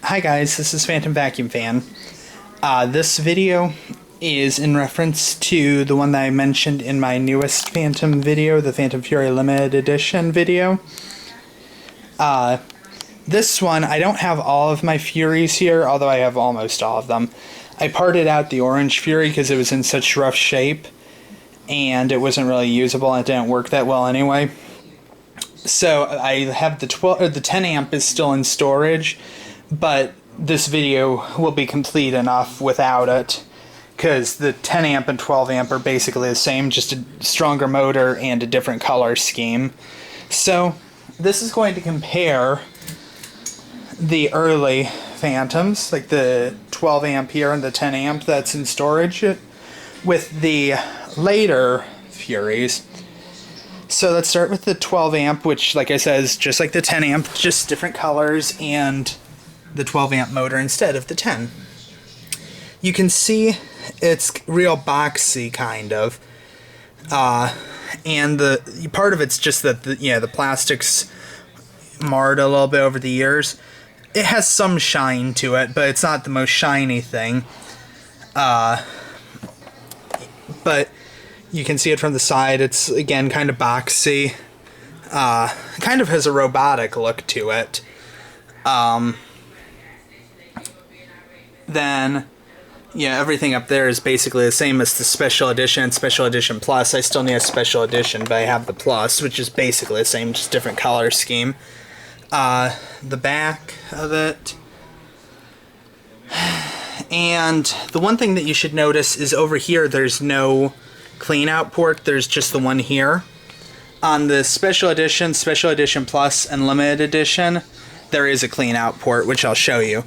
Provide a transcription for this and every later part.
Hi guys, this is Phantom Vacuum Fan. This video is in reference to the one that I mentioned in my newest Fantom video, the Fantom Fury Limited Edition video. This one, I don't have all of my Furies here, although I have almost all of them. I parted out the orange Fury because it was in such rough shape, and it wasn't really usable, and it didn't work that well anyway. So I have the 10 amp is still in storage, but this video will be complete enough without it, because the 10 amp and 12 amp are basically the same, just a stronger motor and a different color scheme. So this is going to compare the early Fantoms, like the 12 amp here and the 10 amp that's in storage, with the later Furies. So let's start with the 12 amp, which, like I said, is just like the 10 amp, just different colors and the 12 amp motor instead of the 10. You can see it's real boxy, kind of. And the part of it's just that the plastic's marred a little bit over the years. It has some shine to it, but it's not the most shiny thing. But you can see it from the side. It's, again, kind of boxy. Kind of has a robotic look to it. Then, yeah, everything up there is basically the same as the Special Edition and Special Edition Plus. I still need a Special Edition, but I have the Plus, which is basically the same, just different color scheme. The back of it. And the one thing that you should notice is over here there's no clean out port, there's just the one here. On the Special Edition, Special Edition Plus, and Limited Edition, there is a clean out port, which I'll show you.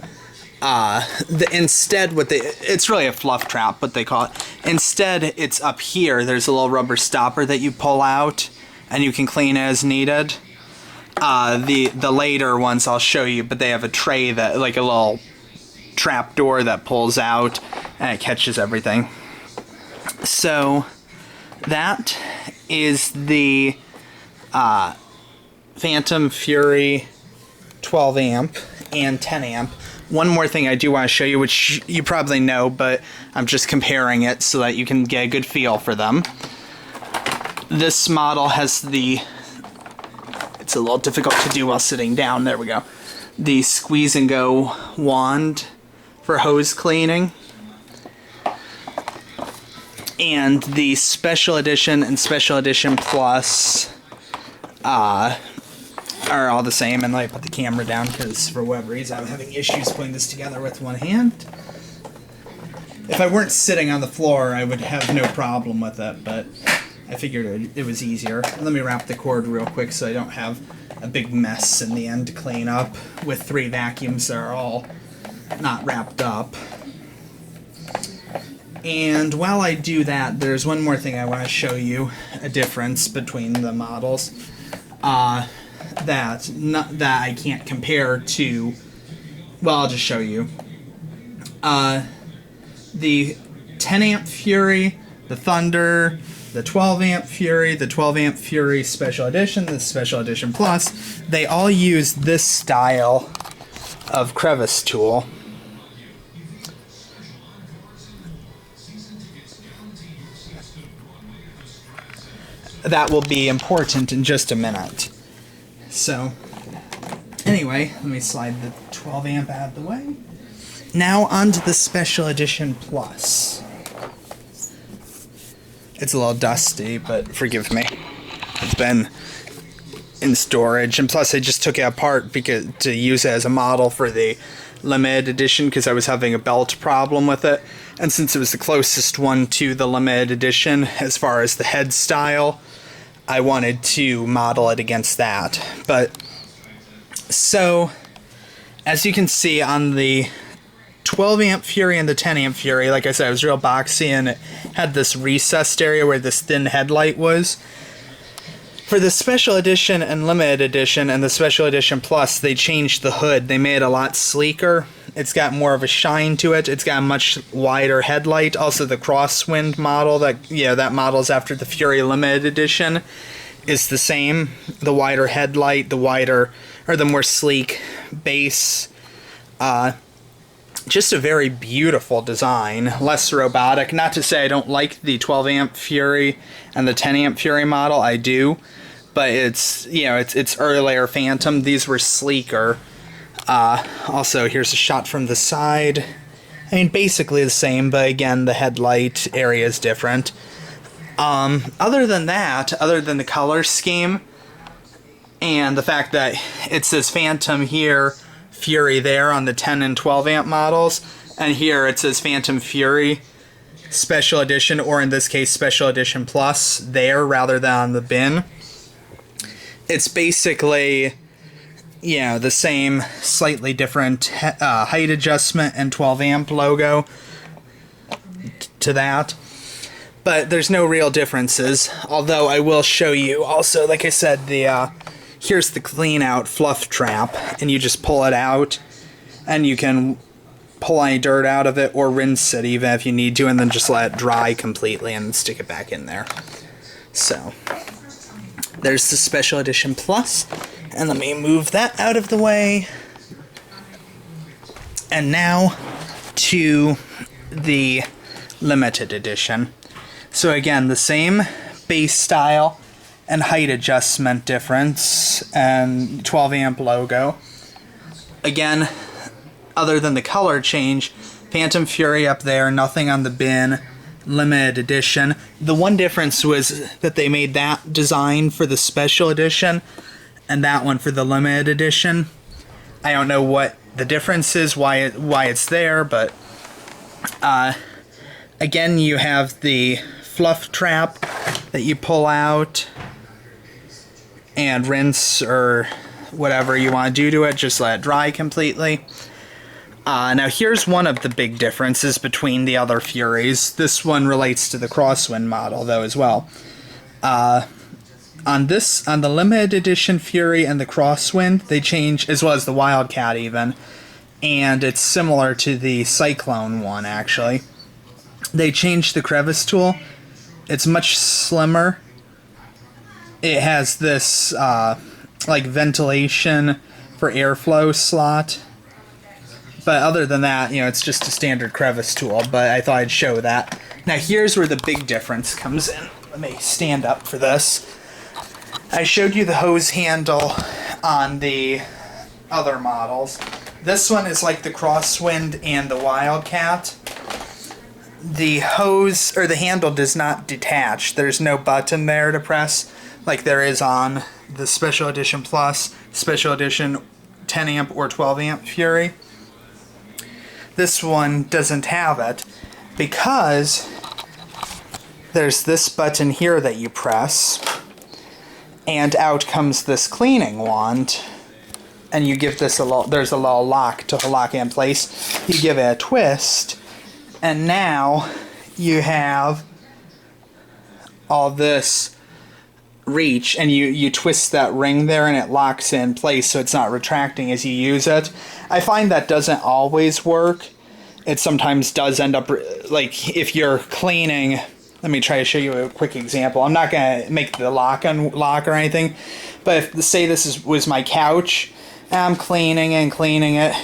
Instead, it's really a fluff trap, what they call it. Instead, it's up here. There's a little rubber stopper that you pull out, and you can clean as needed. The later ones I'll show you, but they have a tray that, like a little trap door that pulls out, and it catches everything. So that is the Fantom Fury 12 amp and 10 amp. One more thing I do want to show you, which you probably know, but I'm just comparing it so that you can get a good feel for them. This model has it's a little difficult to do while sitting down, there we go, the squeeze and go wand for hose cleaning. And the Special Edition and Special Edition Plus are all the same. And let me put the camera down because for whatever reason I'm having issues putting this together with one hand. If I weren't sitting on the floor I would have no problem with it, but I figured it was easier. Let me wrap the cord real quick so I don't have a big mess in the end to clean up with 3 vacuums that are all not wrapped up. And while I do that, there's one more thing I want to show you, a difference between the models that I can't compare to. Well, I'll just show you. The 10 amp Fury, the Thunder, the 12 amp Fury, the 12 amp Fury Special Edition, the Special Edition Plus, they all use this style of crevice tool. That will be important in just a minute. So, anyway, let me slide the 12 amp out of the way. Now onto the Special Edition Plus. It's a little dusty, but forgive me. It's been in storage, and plus I just took it apart to use it as a model for the Limited Edition because I was having a belt problem with it. And since it was the closest one to the Limited Edition as far as the head style, I wanted to model it against that. But so as you can see on the 12 amp Fury and the 10 amp Fury, like I said, it was real boxy and it had this recessed area where this thin headlight was. For the Special Edition and Limited Edition and the Special Edition Plus, they changed the hood. They made it a lot sleeker. It's got more of a shine to it. It's got a much wider headlight. Also, the crosswind model, that model's after the Fury Limited Edition, is the same. The wider headlight, the more sleek base. Just a very beautiful design, less robotic. Not to say I don't like the 12 amp Fury and the 10 amp Fury model, I do, but it's, you know, it's earlier Fantom. These were sleeker. Also, here's a shot from the side. I mean, basically the same, but again, the headlight area is different. Other than that, other than the color scheme, and the fact that it says Fantom here, Fury there on the 10 and 12 amp models, and here it says Fantom Fury Special Edition, or in this case Special Edition Plus there rather than on the bin. It's basically, you know, the same, slightly different height adjustment and 12 amp logo to that, but there's no real differences. Although I will show you also, like I said, the here's the clean out fluff trap, and you just pull it out and you can pull any dirt out of it or rinse it even if you need to, and then just let it dry completely and stick it back in there. So there's the Special Edition Plus, and let me move that out of the way. And now to the Limited Edition. So again, the same base style and height adjustment difference and 12 amp logo. Again, other than the color change, Fantom Fury up there, nothing on the bin, Limited Edition. The one difference was that they made that design for the Special Edition and that one for the Limited Edition. I don't know what the difference is, why it's there, but again, you have the fluff trap that you pull out and rinse or whatever you want to do to it, just let it dry completely. Now here's one of the big differences between the other Furies. This one relates to the Crosswind model though as well. On the Limited Edition Fury and the Crosswind, they change, as well as the Wildcat even, and it's similar to the Cyclone one actually. They changed the crevice tool. It's much slimmer. It has this like ventilation for airflow slot, but other than that, you know, it's just a standard crevice tool, but I thought I'd show that. Now here's where the big difference comes in. Let me stand up for this. I showed you the hose handle on the other models. This one is like the Crosswind and the Wildcat. The hose, or the handle, does not detach. There's no button there to press like there is on the Special Edition Plus, Special Edition 10 amp or 12 amp Fury. This one doesn't have it because there's this button here that you press, and out comes this cleaning wand, and you give this a little, there's a little lock to lock it in place. You give it a twist, and now you have all this reach, and you twist that ring there and it locks in place so it's not retracting as you use it. I find that doesn't always work. It sometimes does end up, like if you're cleaning, let me try to show you a quick example. I'm not going to make the lock unlock or anything, but if, say this was my couch, and I'm cleaning and cleaning it,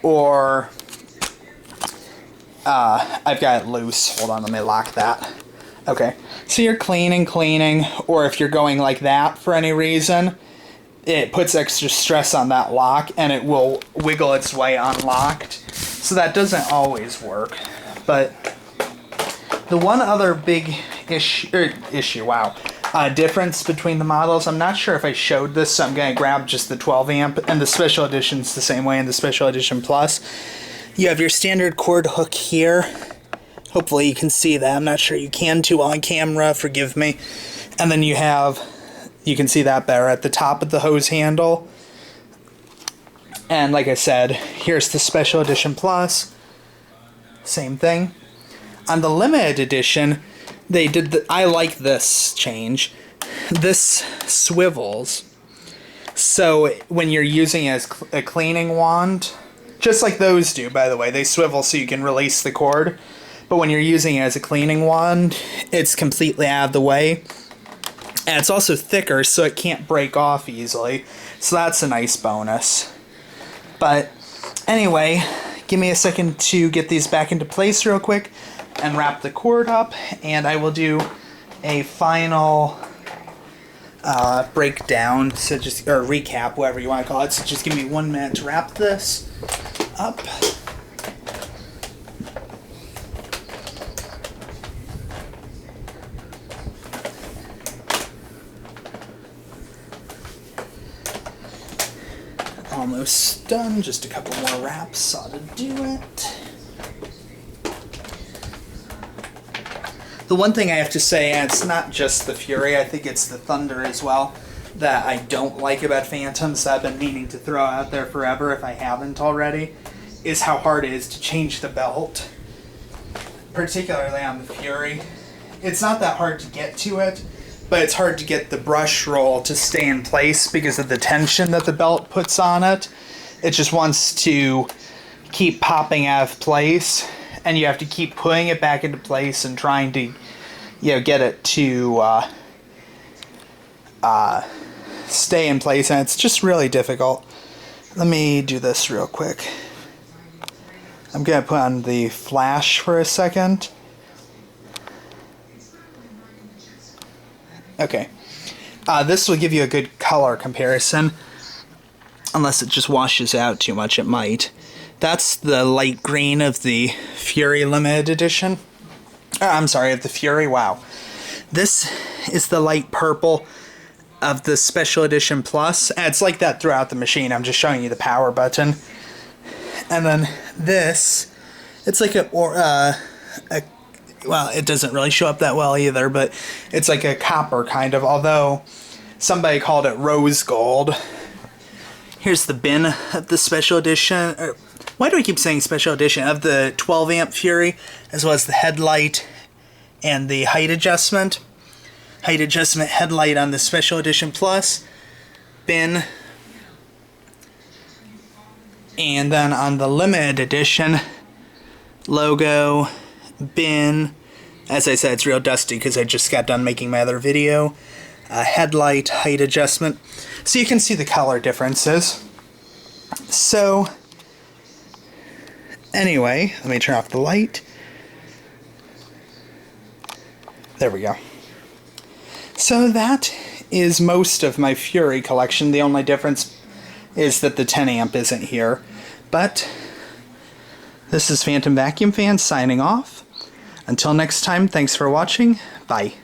or I've got it loose. Hold on, let me lock that. Okay, so you're cleaning, or if you're going like that for any reason, it puts extra stress on that lock and it will wiggle its way unlocked. So that doesn't always work. But the one other big difference between the models, I'm not sure if I showed this, so I'm going to grab just the 12 amp, and the Special Edition's the same way in the Special Edition Plus. You have your standard cord hook here. Hopefully you can see that. I'm not sure you can too on camera, forgive me. And then you can see that better at the top of the hose handle. And like I said, here's the Special Edition Plus. Same thing. On the Limited Edition, they did I like this change. This swivels. So when you're using it as a cleaning wand, just like those do, by the way, they swivel so you can release the cord. But when you're using it as a cleaning wand, it's completely out of the way. And it's also thicker, so it can't break off easily. So that's a nice bonus. But anyway, give me a second to get these back into place real quick and wrap the cord up, and I will do a final breakdown, so just, or recap, whatever you want to call it. So just give me 1 minute to wrap this up. Almost done, just a couple more wraps ought to do it. The one thing I have to say, and it's not just the Fury, I think it's the Thunder as well, that I don't like about Fantoms that I've been meaning to throw out there forever if I haven't already, is how hard it is to change the belt, particularly on the Fury. It's not that hard to get to it, but it's hard to get the brush roll to stay in place because of the tension that the belt puts on it. It just wants to keep popping out of place, and you have to keep putting it back into place and trying to, get it to stay in place, and it's just really difficult. Let me do this real quick. I'm going to put on the flash for a second. Okay. This will give you a good color comparison. Unless it just washes out too much, it might. That's the light green of the Fury Limited Edition. I'm sorry, of the Fury, wow. This is the light purple of the Special Edition Plus. And it's like that throughout the machine. I'm just showing you the power button. And then this, it's like well, it doesn't really show up that well either, but it's like a copper kind of, although somebody called it rose gold. Here's the bin of the Special Edition, or why do I keep saying Special Edition, of the 12 amp Fury, as well as the headlight and the height adjustment. Height adjustment headlight on the Special Edition Plus, bin. And then on the Limited Edition, logo, bin. As I said, it's real dusty because I just got done making my other video. Headlight, height adjustment. So you can see the color differences. So, anyway, let me turn off the light. There we go. So that is most of my Fury collection. The only difference is that the 10 amp isn't here. But this is Fantom Vacuum Fan signing off. Until next time, thanks for watching. Bye.